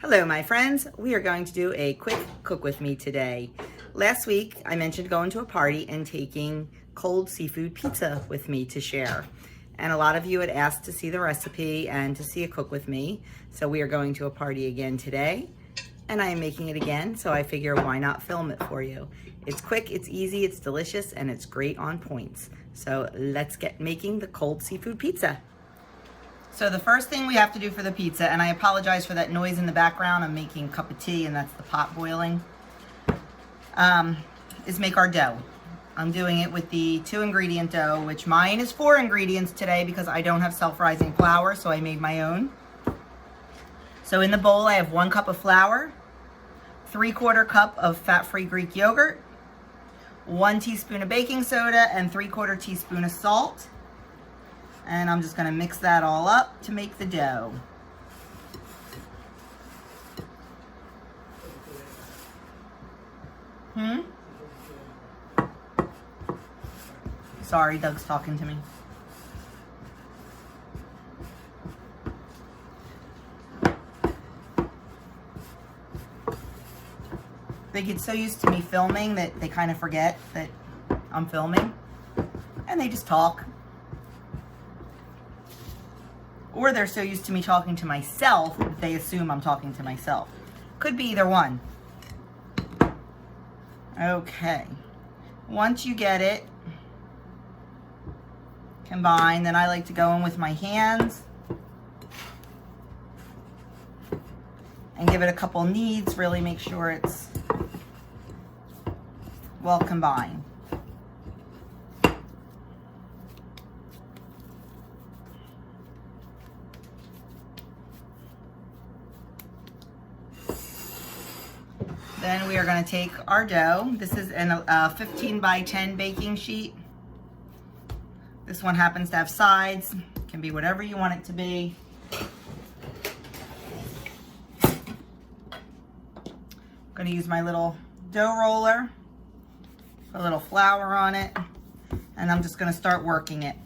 Hello my friends, we are going to do a quick cook with me today. Last week I mentioned going to a party and taking cold seafood pizza with me to share. And a lot of you had asked to see the recipe and to see a cook with me. So we are going to a party again today and I am making it again, so I figure why not film it for you. It's quick, it's easy, it's delicious, and it's great on points. So let's get making the cold seafood pizza. So the first thing we have to do for the pizza, and I apologize for that noise in the background, I'm making a cup of tea and that's the pot boiling, is make our dough. I'm doing it with the 2-ingredient dough, which mine is 4 ingredients today because I don't have self-rising flour, so I made my own. So in the bowl I have 1 cup of flour, 3/4 cup of fat-free Greek yogurt, 1 teaspoon of baking soda, and 3/4 teaspoon of salt. And I'm just going to mix that all up to make the dough. Sorry, Doug's talking to me. They get so used to me filming that they kind of forget that I'm filming. And they just talk. Or they're so used to me talking to myself that they assume I'm talking to myself. Could be either one. Okay. Once you get it combined, then I like to go in with my hands and give it a couple kneads, really make sure it's well combined. Then we are going to take our dough. This is a 15 by 10 baking sheet. This one happens to have sides. It can be whatever you want it to be. I'm going to use my little dough roller. Put a little flour on it. And I'm just going to start working it.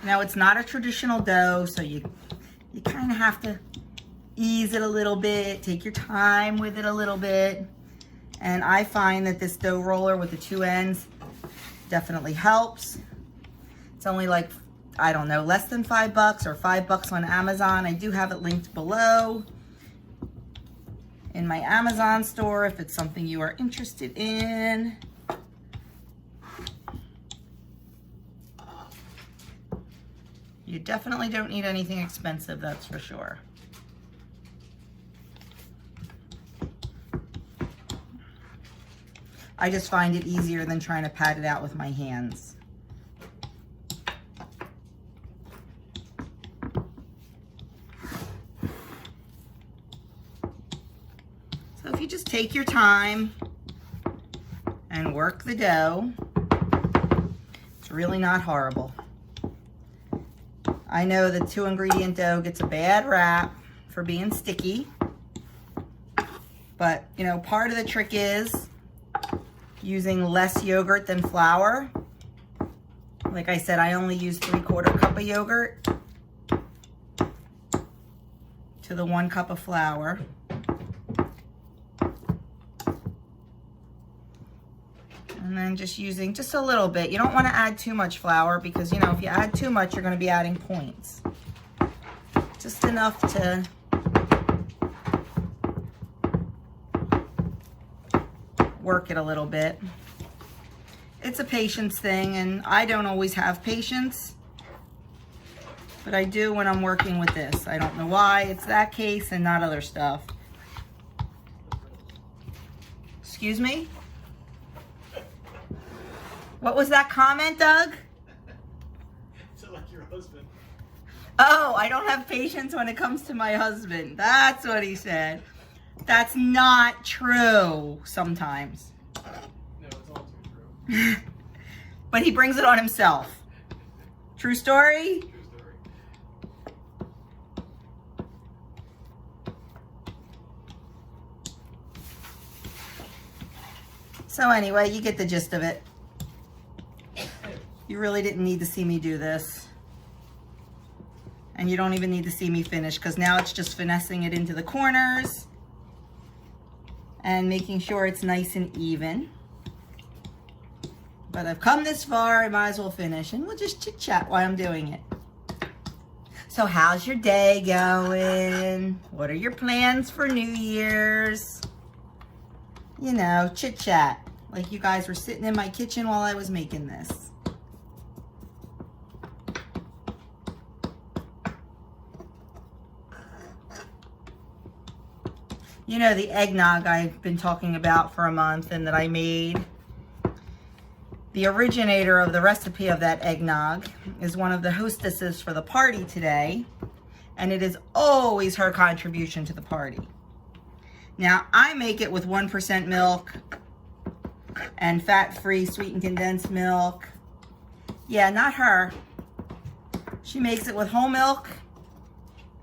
Now it's not a traditional dough, so you kind of have to ease it a little bit, take your time with it a little bit. And I find that this dough roller with the 2 ends definitely helps. It's only like, I don't know, less than $5 or $5 on Amazon. I do have it linked below in my Amazon store if it's something you are interested in. You definitely don't need anything expensive, that's for sure. I just find it easier than trying to pat it out with my hands. So if you just take your time and work the dough, it's really not horrible. I know the 2-ingredient dough gets a bad rap for being sticky, but you know, part of the trick is using less yogurt than flour. Like I said, I only use 3/4 cup of yogurt to the 1 cup of flour. And then just using just a little bit. You don't want to add too much flour because, you know, if you add too much, you're going to be adding points. Just enough to work it a little bit. It's a patience thing, and I don't always have patience, but I do when I'm working with this. I don't know why it's that case and not other stuff. Excuse me? What was that comment, Doug? Is it like your husband? Oh, I don't have patience when it comes to my husband. That's what he said. That's not true sometimes. No, it's all too true. But he brings it on himself. True story? True story. So anyway, you get the gist of it. You really didn't need to see me do this. And you don't even need to see me finish because now it's just finessing it into the corners and making sure it's nice and even. But I've come this far, I might as well finish, and we'll just chit chat while I'm doing it. So how's your day going? What are your plans for New Year's? You know, chit chat, like you guys were sitting in my kitchen while I was making this. You know, the eggnog I've been talking about for a month and that I made. The originator of the recipe of that eggnog is one of the hostesses for the party today, and it is always her contribution to the party. Now, I make it with 1% milk and fat-free sweetened condensed milk. Yeah, not her. She makes it with whole milk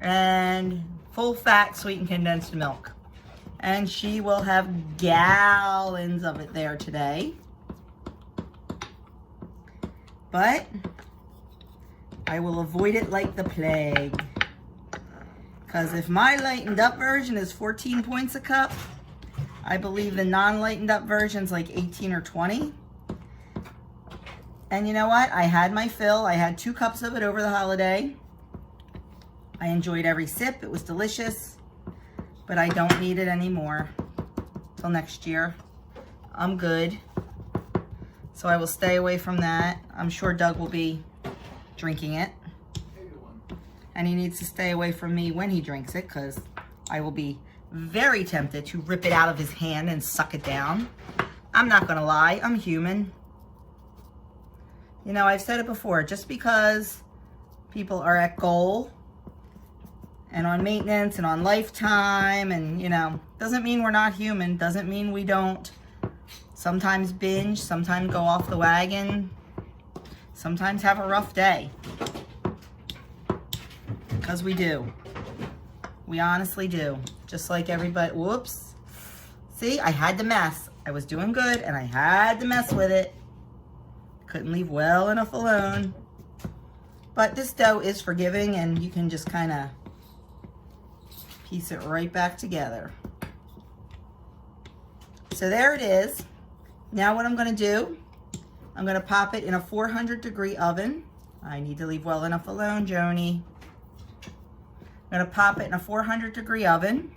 and full-fat sweetened condensed milk. And she will have gallons of it there today. But I will avoid it like the plague. Because if my lightened up version is 14 points a cup, I believe the non-lightened up version's like 18 or 20. And you know what? I had my fill. I had 2 cups of it over the holiday. I enjoyed every sip. It was delicious. But I don't need it anymore till next year. I'm good. So I will stay away from that. I'm sure Doug will be drinking it. And he needs to stay away from me when he drinks it because I will be very tempted to rip it out of his hand and suck it down. I'm not gonna lie, I'm human. You know, I've said it before, just because people are at goal and on maintenance and on lifetime and, you know, doesn't mean we're not human, doesn't mean we don't sometimes binge, sometimes go off the wagon, sometimes have a rough day. Because we do. We honestly do. Just like everybody. Whoops. See, I had to mess. I was doing good and I had to mess with it. Couldn't leave well enough alone. But this dough is forgiving and you can just kind of piece it right back together. So there it is. Now what I'm going to do, I'm going to pop it in a 400-degree oven. I need to leave well enough alone, Joni. I'm going to pop it in a 400-degree oven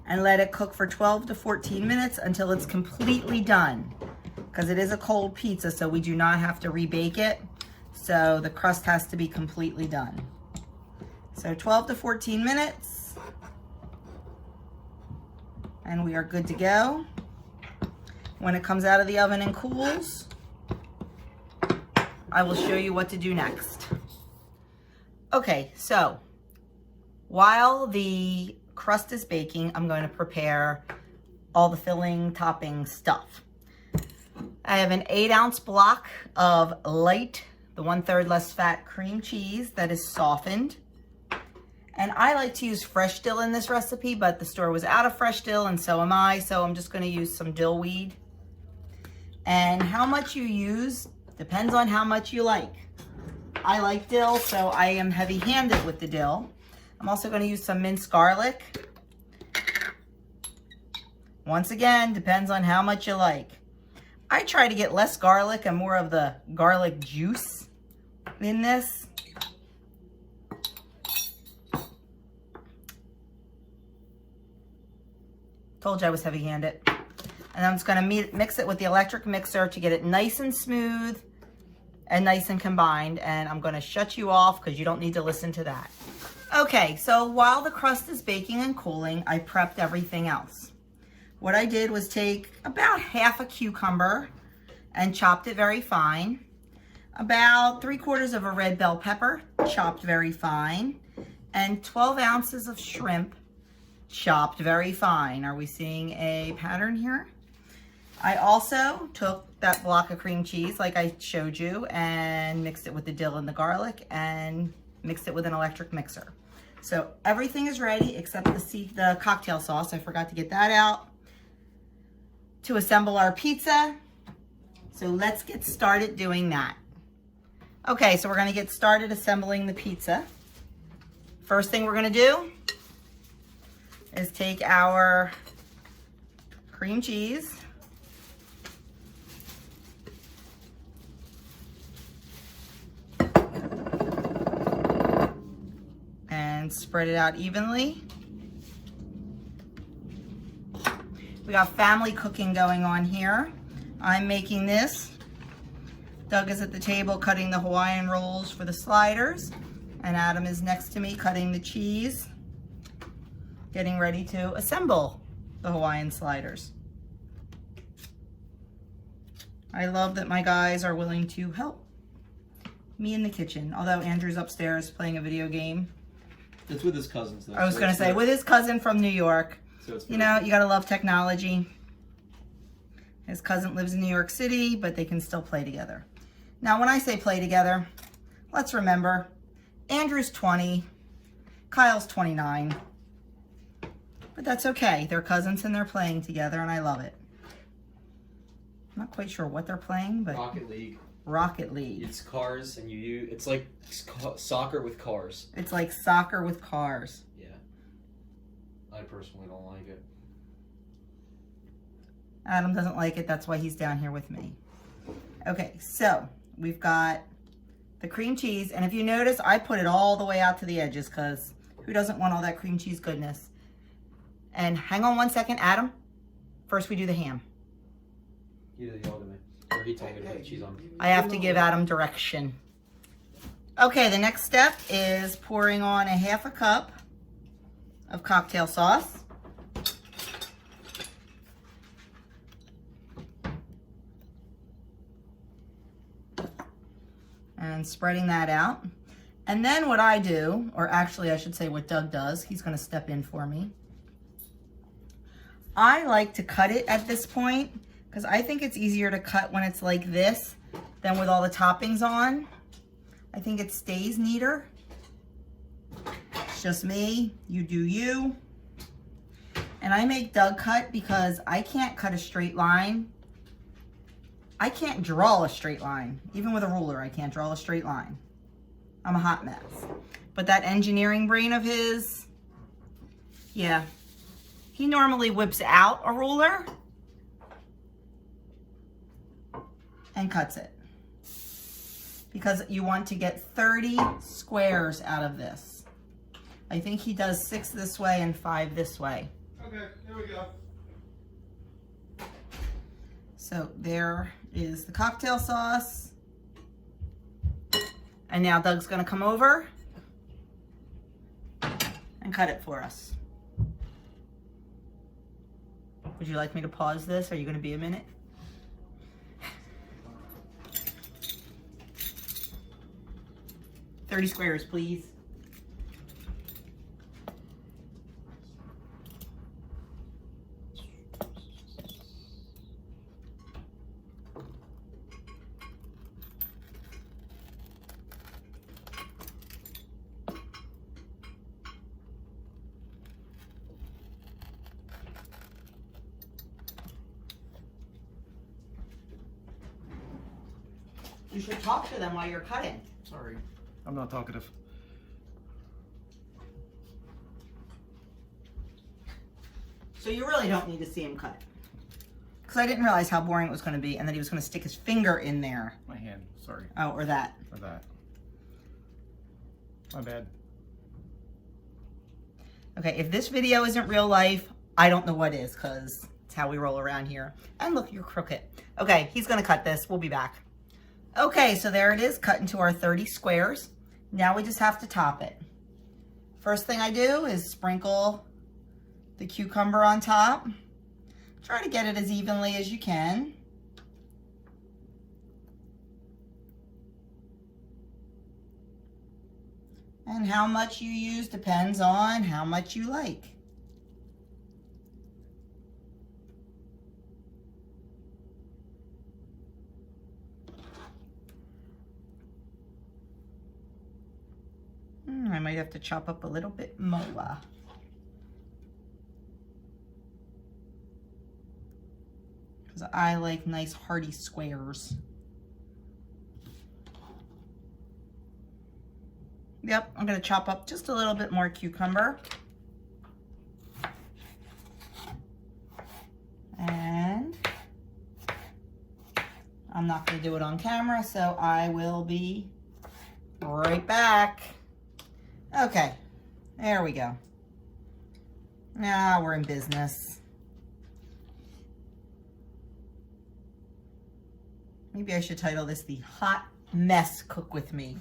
and let it cook for 12 to 14 minutes until it's completely done. Because it is a cold pizza, so we do not have to rebake it. So the crust has to be completely done. So 12 to 14 minutes. And we are good to go. When it comes out of the oven and cools, I will show you what to do next. Okay, so while the crust is baking, I'm going to prepare all the filling, topping stuff. I have an 8-ounce block of light, the 1/3 less fat cream cheese that is softened. And I like to use fresh dill in this recipe, but the store was out of fresh dill and so am I, so I'm just going to use some dill weed. And how much you use depends on how much you like. I like dill, so I am heavy-handed with the dill. I'm also going to use some minced garlic. Once again, depends on how much you like. I try to get less garlic and more of the garlic juice in this. Told you I was heavy-handed. And I'm just going to mix it with the electric mixer to get it nice and smooth and nice and combined. And I'm going to shut you off because you don't need to listen to that. Okay, so while the crust is baking and cooling, I prepped everything else. What I did was take about half a cucumber and chopped it very fine. About 3/4 of a red bell pepper, chopped very fine. And 12 ounces of shrimp, chopped very fine. Are we seeing a pattern here? I also took that block of cream cheese like I showed you and mixed it with the dill and the garlic and mixed it with an electric mixer. So everything is ready except the cocktail sauce. I forgot to get that out to assemble our pizza. So let's get started doing that. Okay, so we're gonna get started assembling the pizza. First thing we're gonna do is take our cream cheese, and spread it out evenly. We got family cooking going on here. I'm making this. Doug is at the table cutting the Hawaiian rolls for the sliders, and Adam is next to me cutting the cheese, getting ready to assemble the Hawaiian sliders. I love that my guys are willing to help me in the kitchen, although Andrew's upstairs playing a video game. It's with his cousins, though. I was gonna say, with his cousin from New York. So it's you know, you gotta love technology. His cousin lives in New York City, but they can still play together. Now, when I say play together, let's remember, Andrew's 20, Kyle's 29. But that's okay. They're cousins and they're playing together, and I love it. I'm not quite sure what they're playing, but Rocket League. Rocket League. It's cars, and it's like soccer with cars. It's like soccer with cars. Yeah. I personally don't like it. Adam doesn't like it. That's why he's down here with me. Okay, so we've got the cream cheese. And if you notice, I put it all the way out to the edges because who doesn't want all that cream cheese goodness? And hang on one second, Adam. First, we do the ham. You did the ultimate. Or he told me to put cheese on. I have to give Adam direction. Okay, the next step is pouring on a half a cup of cocktail sauce. And spreading that out. And then what I do, or actually I should say what Doug does, he's gonna step in for me. I like to cut it at this point because I think it's easier to cut when it's like this than with all the toppings on. I think it stays neater. It's just me, you do you. And I make Doug cut because I can't cut a straight line. I can't draw a straight line. Even with a ruler, I can't draw a straight line. I'm a hot mess. But that engineering brain of his, yeah. He normally whips out a ruler and cuts it. Because you want to get 30 squares out of this. I think he does 6 this way and 5 this way. Okay, here we go. So there is the cocktail sauce. And now Doug's gonna come over and cut it for us. Would you like me to pause this? Are you gonna be a minute? $30 squares, please. You should talk to them while you're cutting. Sorry, I'm not talkative. So you really don't need to see him cut it. Because I didn't realize how boring it was going to be and that he was going to stick his finger in there. My hand, sorry. Oh, or that. For that. My bad. Okay, if this video isn't real life, I don't know what is, because it's how we roll around here. And look, you're crooked. Okay, he's going to cut this. We'll be back. Okay, so there it is, cut into our 30 squares. Now we just have to top it. First thing I do is sprinkle the cucumber on top. Try to get it as evenly as you can. And how much you use depends on how much you like. I might have to chop up a little bit more. Because I like nice hearty squares. Yep, I'm gonna chop up just a little bit more cucumber. And I'm not gonna do it on camera, so I will be right back. Okay, there we go. Now we're in business. Maybe I should title this the Hot Mess Cook With Me.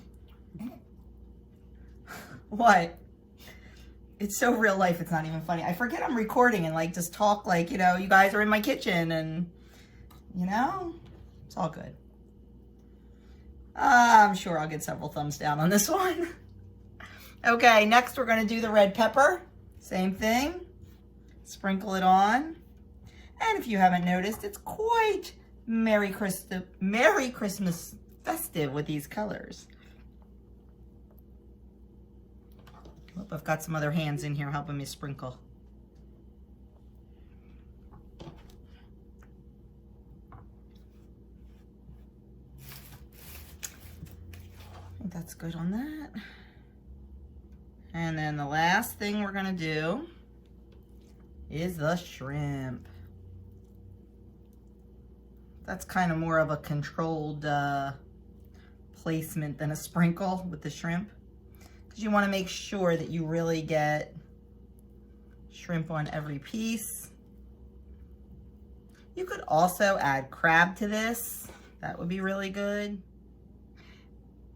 What? It's so real life, it's not even funny. I forget I'm recording and like just talk like, you know, you guys are in my kitchen and, you know, it's all good. I'm sure I'll get several thumbs down on this one. Okay, next we're gonna do the red pepper. Same thing. Sprinkle it on. And if you haven't noticed, it's quite Merry Christmas festive with these colors. Oh, I've got some other hands in here helping me sprinkle. I think that's good on that. And then the last thing we're gonna do is the shrimp. That's kind of more of a controlled placement than a sprinkle with the shrimp. Because you want to make sure that you really get shrimp on every piece. You could also add crab to this. That would be really good.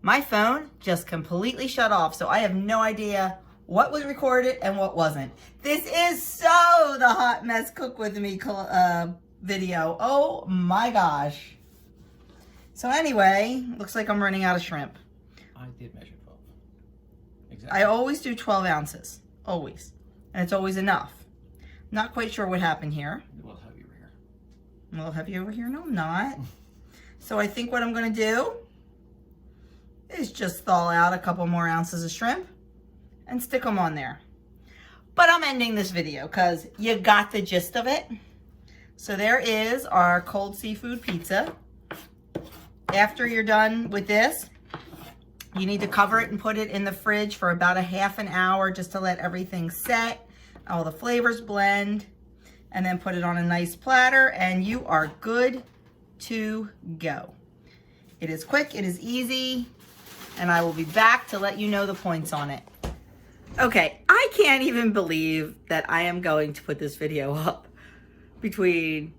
My phone just completely shut off, so I have no idea what was recorded and what wasn't. This is so the Hot Mess Cook With Me video. Oh my gosh. So anyway, looks like I'm running out of shrimp. I did measure 12. Exactly. I always do 12 ounces, always. And it's always enough. Not quite sure what happened here. A little heavy over here. I'm a little heavy over here? No, I'm not. So I think what I'm gonna do is just thaw out a couple more ounces of shrimp and stick them on there. But I'm ending this video because you got the gist of it. So there is our cold seafood pizza. After you're done with this, you need to cover it and put it in the fridge for about a half an hour just to let everything set, all the flavors blend, and then put it on a nice platter and you are good to go. It is quick, it is easy, and I will be back to let you know the points on it. Okay, I can't even believe that I am going to put this video up between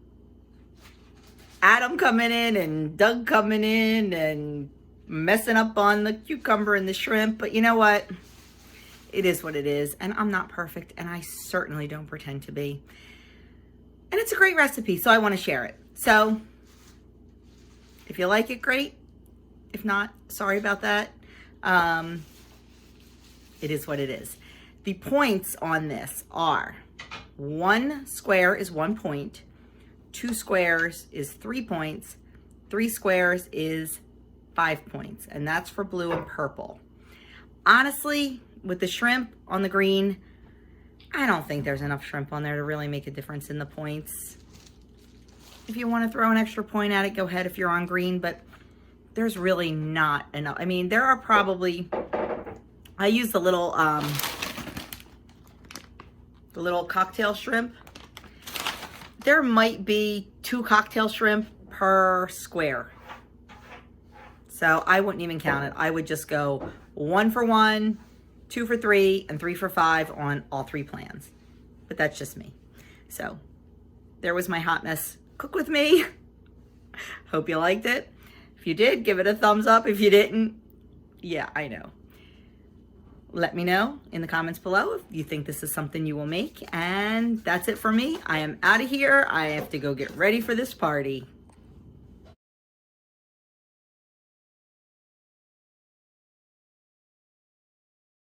Adam coming in and Doug coming in and messing up on the cucumber and the shrimp. But you know what? It is what it is. And I'm not perfect. And I certainly don't pretend to be. And it's a great recipe. So I want to share it. So if you like it, great. If not, sorry about that. It is what it is. The points on this are 1 square is 1 point, 2 squares is 3 points, 3 squares is 5 points, and that's for blue and purple. Honestly, with the shrimp on the green, I don't think there's enough shrimp on there to really make a difference in the points. If you want to throw an extra point at it, go ahead if you're on green, but there's really not enough. I mean, there are probably, I use the little cocktail shrimp. There might be 2 cocktail shrimp per square. So I wouldn't even count it. I would just go 1 for 1, 2 for 3, and 3 for 5 on all 3 plans. But that's just me. So there was my hot mess cook with me. Hope you liked it. If you did, give it a thumbs up. If you didn't, yeah, I know. Let me know in the comments below if you think this is something you will make. And that's it for me. I am out of here. I have to go get ready for this party.